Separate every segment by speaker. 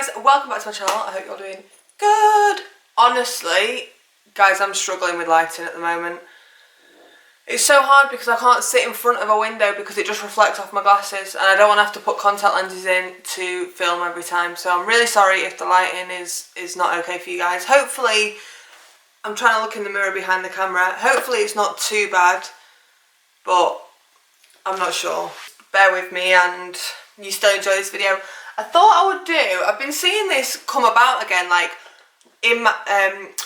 Speaker 1: guys, welcome back to my channel. I hope you're doing good. Honestly, guys, I'm struggling with lighting at the moment. It's so hard because I can't sit in front of a window because it just reflects off my glasses, and I don't want to have to put contact lenses in to film every time. So I'm really sorry if the lighting is not okay for you guys. Hopefully, I'm trying to look in the mirror behind the camera. Hopefully it's not too bad, but I'm not sure. Bear with me and you still enjoy this video. I thought I would do, I've been seeing this come about again, like in my,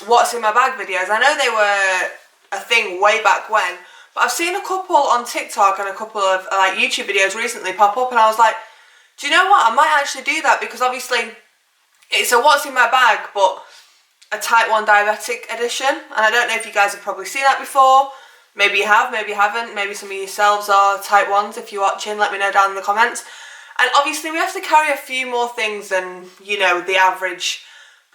Speaker 1: what's in my bag videos. I know they were a thing way back when, but I've seen a couple on TikTok and a couple of like YouTube videos recently pop up, and I was like, do you know what, I might actually do that, because obviously it's a what's in my bag but a type 1 diabetic edition, and I don't know if you guys have probably seen that before. Maybe you have, maybe you haven't, maybe some of yourselves are type 1s. If you're watching, let me know down in the comments. And obviously we have to carry a few more things than, you know, the average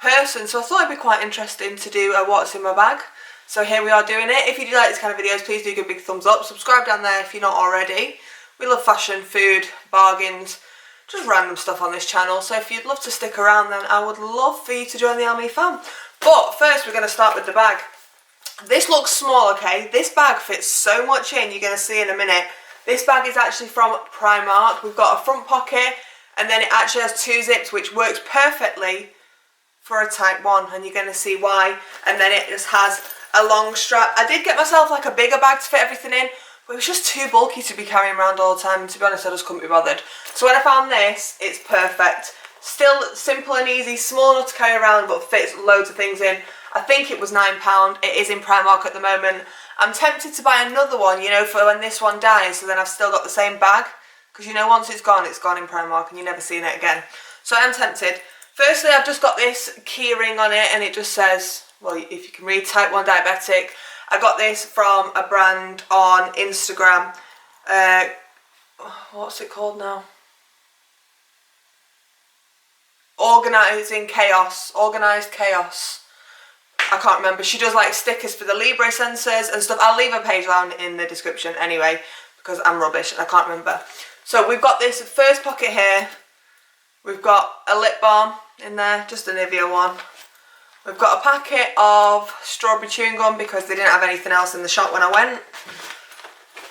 Speaker 1: person, so I thought it'd be quite interesting to do a what's in my bag. So here we are doing it. If you do like this kind of videos, please do give a big thumbs up. Subscribe down there if you're not already. We love fashion, food, bargains, just random stuff on this channel. So if you'd love to stick around, then I would love for you to join the Lauren.mee fam. But first we're going to start with the bag. This looks small, okay? This bag fits so much in, you're going to see in a minute. This bag is actually from Primark. We've got a front pocket, and then it actually has 2 zips, which works perfectly for a type 1, and you're going to see why. And then it just has a long strap. I did get myself like a bigger bag to fit everything in, but it was just too bulky to be carrying around all the time, and to be honest I just couldn't be bothered. So when I found this, it's perfect. Still simple and easy, small enough to carry around, but fits loads of things in. I think it was £9. It is in Primark at the moment. I'm tempted to buy another one, you know, for when this one dies, so then I've still got the same bag. Because, you know, once it's gone in Primark and you're never seeing it again. So I am tempted. Firstly, I've just got this key ring on it, and it just says, well, if you can read, type 1 diabetic. I got this from a brand on Instagram. What's it called now? Organised Chaos. I can't remember. She does like stickers for the Libre sensors and stuff. I'll leave her page down in the description anyway, because I'm rubbish and I can't remember. So we've got this first pocket here. We've got a lip balm in there, just a Nivea one. We've got a packet of strawberry chewing gum because they didn't have anything else in the shop when I went.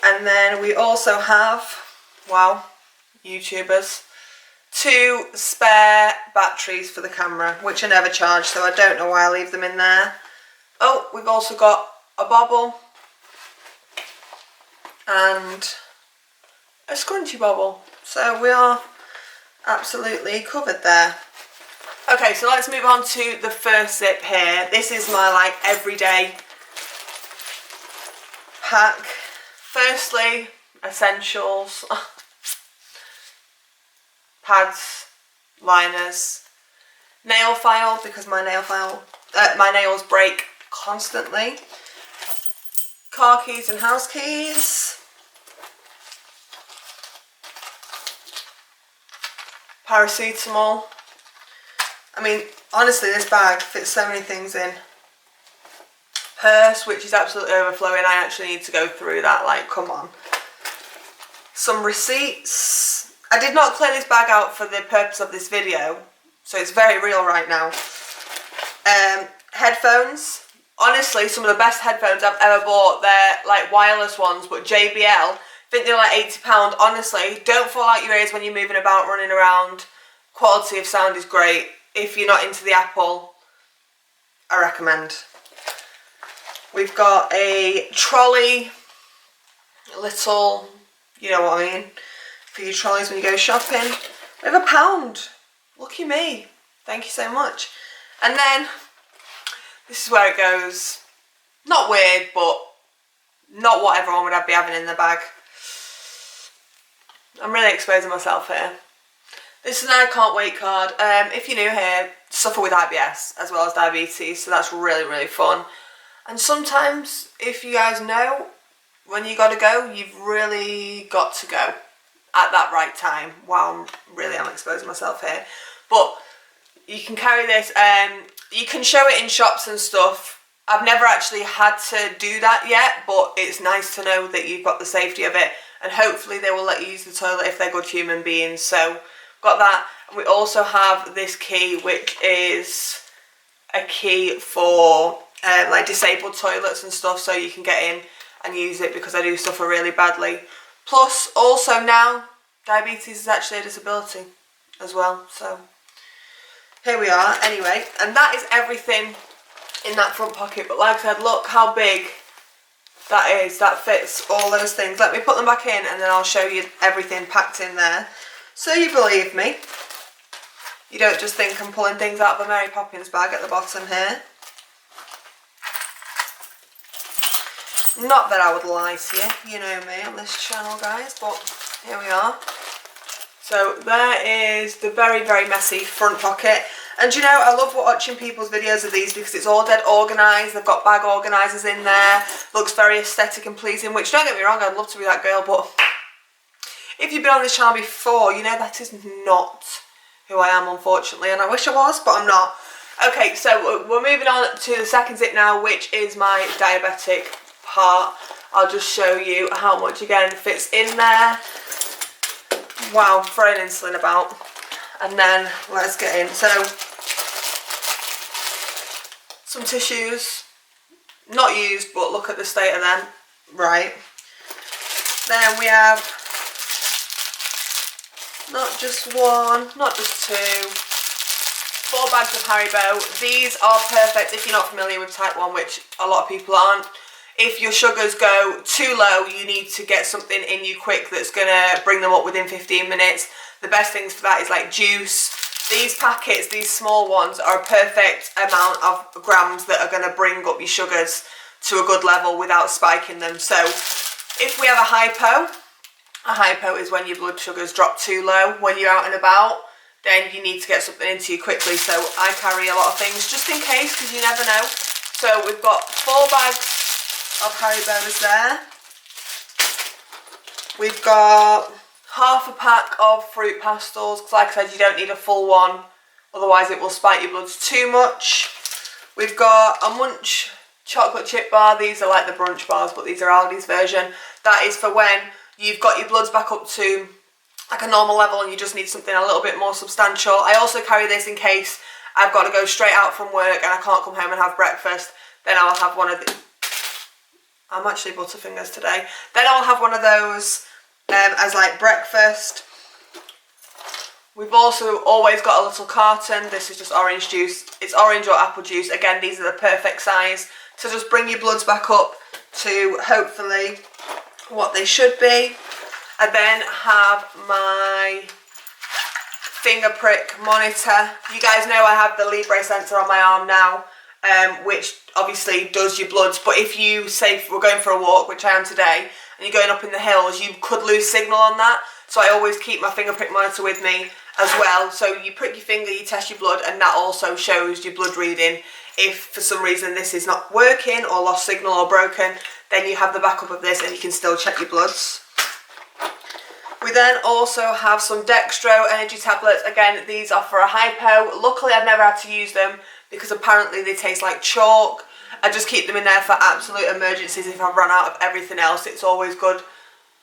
Speaker 1: And then we also have, wow, YouTubers, 2 spare batteries for the camera, which I never charge, so I don't know why I leave them in there. Oh, we've also got a bobble and a scrunchy bobble, so we are absolutely covered there. Okay, so let's move on to the first zip here. This is my like everyday pack. Firstly, essentials. Pads, liners, nail file because my nails break constantly, car keys and house keys, paracetamol. I mean, honestly, this bag fits so many things in. Purse, which is absolutely overflowing. I actually need to go through that, like, come on. Some receipts. I did not clear this bag out for the purpose of this video, so it's very real right now. Headphones. Honestly, some of the best headphones I've ever bought. They're like wireless ones, but JBL. I think they're like £80. Honestly, don't fall out your ears when you're moving about, running around. Quality of sound is great. If you're not into the Apple, I recommend. We've got a trolley, a little, you know what I mean, for your trolleys when you go shopping. We have £1. Lucky me. Thank you so much. And then, this is where it goes. Not weird, but not what everyone would be having in their bag. I'm really exposing myself here. This is an I can't wait card. If you're new here, suffer with IBS as well as diabetes, so that's really, really fun. And sometimes, if you guys know, when you gotta go, you've really got to go at that right time. Wow, I'm exposing myself here. But you can carry this, you can show it in shops and stuff. I've never actually had to do that yet, but it's nice to know that you've got the safety of it, and hopefully they will let you use the toilet if they're good human beings. So got that. And we also have this key, which is a key for like disabled toilets and stuff, so you can get in and use it because I do suffer really badly. Plus, also now, diabetes is actually a disability as well, so here we are. Anyway, and that is everything in that front pocket. But like I said, look how big that is. That fits all those things. Let me put them back in and then I'll show you everything packed in there, so you believe me. You don't just think I'm pulling things out of a Mary Poppins bag at the bottom here. Not that I would lie to you, you know me on this channel, guys, but here we are. So there is the very, very messy front pocket. And you know, I love watching people's videos of these because it's all dead organised. They've got bag organisers in there. Looks very aesthetic and pleasing, which, don't get me wrong, I'd love to be that girl, but if you've been on this channel before, you know that is not who I am, unfortunately, and I wish I was, but I'm not. Okay, so we're moving on to the second zip now, which is my diabetic part. I'll just show you how much, again, fits in there. Wow, throwing insulin about. And then let's get in. So, some tissues, not used, but look at the state of them. Right. Then we have not just one, not just two, 4 bags of Haribo. These are perfect if you're not familiar with type 1, which a lot of people aren't. If your sugars go too low, you need to get something in you quick that's going to bring them up within 15 minutes. The best things for that is like juice. These packets, these small ones, are a perfect amount of grams that are going to bring up your sugars to a good level without spiking them. So if we have a hypo is when your blood sugars drop too low when you're out and about, then you need to get something into you quickly. So I carry a lot of things just in case, because you never know. So we've got 4 bags of Haribo's there. We've got half a pack of fruit pastels, because like I said, you don't need a full one, otherwise it will spike your bloods too much. We've got a Munch chocolate chip bar. These are like the brunch bars, but these are Aldi's version. That is for when you've got your bloods back up to like a normal level and you just need something a little bit more substantial. I also carry this in case I've got to go straight out from work and I can't come home and have breakfast. Then I'll have one of the... I'm actually butterfingers today. Then I'll have one of those as like breakfast. We've also always got a little carton. This is just orange juice. It's orange or apple juice. Again, these are the perfect size to just bring your bloods back up to hopefully what they should be. I then have my finger prick monitor. You guys know I have the Libre sensor on my arm now, which obviously does your bloods. But if you say we're going for a walk, which I am today, and you're going up in the hills, you could lose signal on that. So I always keep my finger prick monitor with me as well. So you prick your finger, you test your blood, and that also shows your blood reading. If for some reason this is not working or lost signal or broken, then you have the backup of this and you can still check your bloods. We then also have some Dextro energy tablets. Again, these are for a hypo. Luckily, I've never had to use them because apparently they taste like chalk. I just keep them in there for absolute emergencies. If I've run out of everything else, it's always good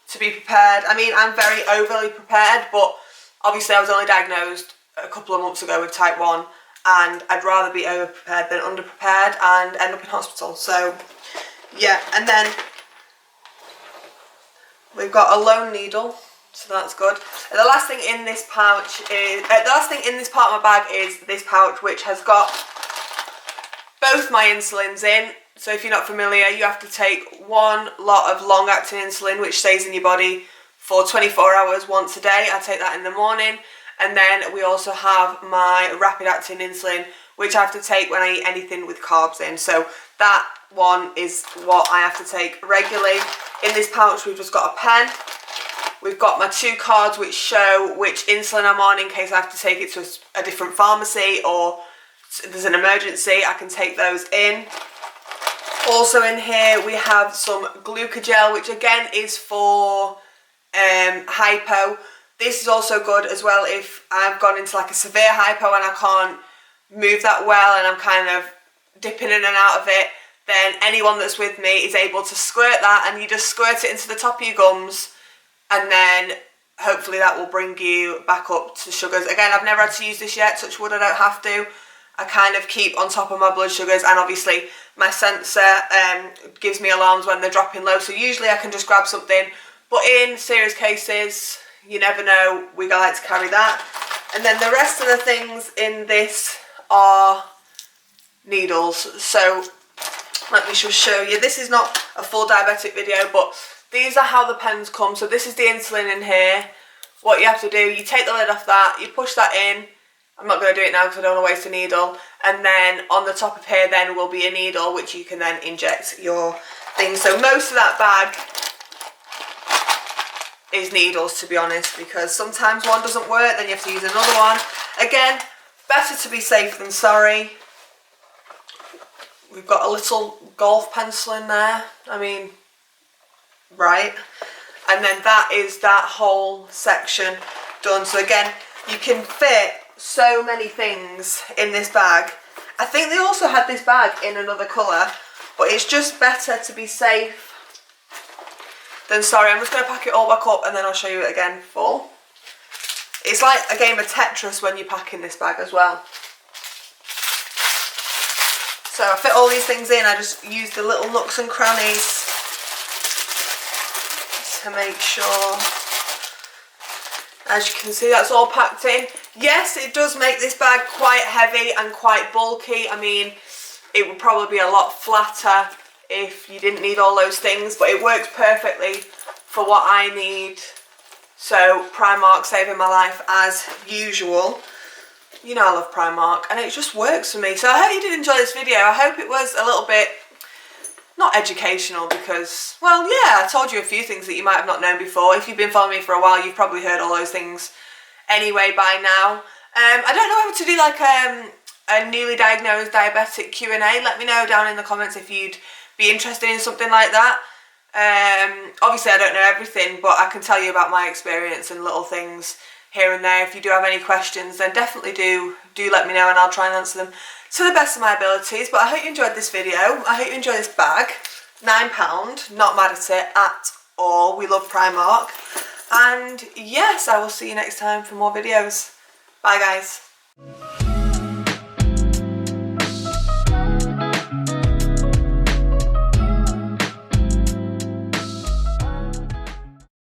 Speaker 1: to be prepared. I mean, I'm very overly prepared, but obviously I was only diagnosed a couple of months ago with type 1, and I'd rather be over prepared than under prepared and end up in hospital. So yeah, and then we've got a lone needle, so that's good. And the last thing in this pouch is the last thing in this part of my bag is this pouch, which has got both my insulins in. So if you're not familiar, you have to take one lot of long-acting insulin, which stays in your body for 24 hours once a day. I take that in the morning. And then we also have my rapid-acting insulin, which I have to take when I eat anything with carbs in. So that one is what I have to take regularly. In this pouch, we've just got a pen. We've got my 2 cards which show which insulin I'm on in case I have to take it to a different pharmacy or there's an emergency. I can take those in. Also in here we have some glucogel, which again is for hypo. This is also good as well if I've gone into like a severe hypo and I can't move that well and I'm kind of dipping in and out of it. Then anyone that's with me is able to squirt that, and you just squirt it into the top of your gums, and then hopefully that will bring you back up to sugars. Again, I've never had to use this yet, touch wood I don't have to. I kind of keep on top of my blood sugars, and obviously my sensor gives me alarms when they're dropping low, so usually I can just grab something, but in serious cases, you never know, we like to carry that. And then the rest of the things in this are needles. So let me just show you. This is not a full diabetic video, but these are how the pens come. So this is the insulin in here. What you have to do, you take the lid off that, you push that in. I'm not going to do it now because I don't want to waste a needle. And then on the top of here then will be a needle which you can then inject your thing. So most of that bag is needles, to be honest, because sometimes one doesn't work, then you have to use another one. Again, better to be safe than sorry. We've got a little golf pencil in there. I mean, right. And then that is that whole section done. So again, you can fit so many things in this bag. I think they also had this bag in another colour, but it's just better to be safe than sorry. I'm just going to pack it all back up and then I'll show you it again full. It's like a game of Tetris when you pack in this bag as well. So I fit all these things in. I just use the little nooks and crannies to make sure. As you can see, that's all packed in. Yes, it does make this bag quite heavy and quite bulky. I mean, it would probably be a lot flatter if you didn't need all those things, but it works perfectly for what I need. So Primark saving my life as usual. You know I love Primark, and it just works for me. So I hope you did enjoy this video. I hope it was a little bit, not educational, because, well, yeah, I told you a few things that you might have not known before. If you've been following me for a while, you've probably heard all those things anyway by now. I don't know whether to do like a newly diagnosed diabetic Q&A. Let me know down in the comments if you'd be interested in something like that. Obviously I don't know everything, but I can tell you about my experience and little things here and there. If you do have any questions, then definitely do let me know and I'll try and answer them to the best of my abilities. But I hope you enjoyed this video. I hope you enjoyed this bag. £9, not mad at it at all. We love Primark. And yes, I will see you next time for more videos. Bye guys.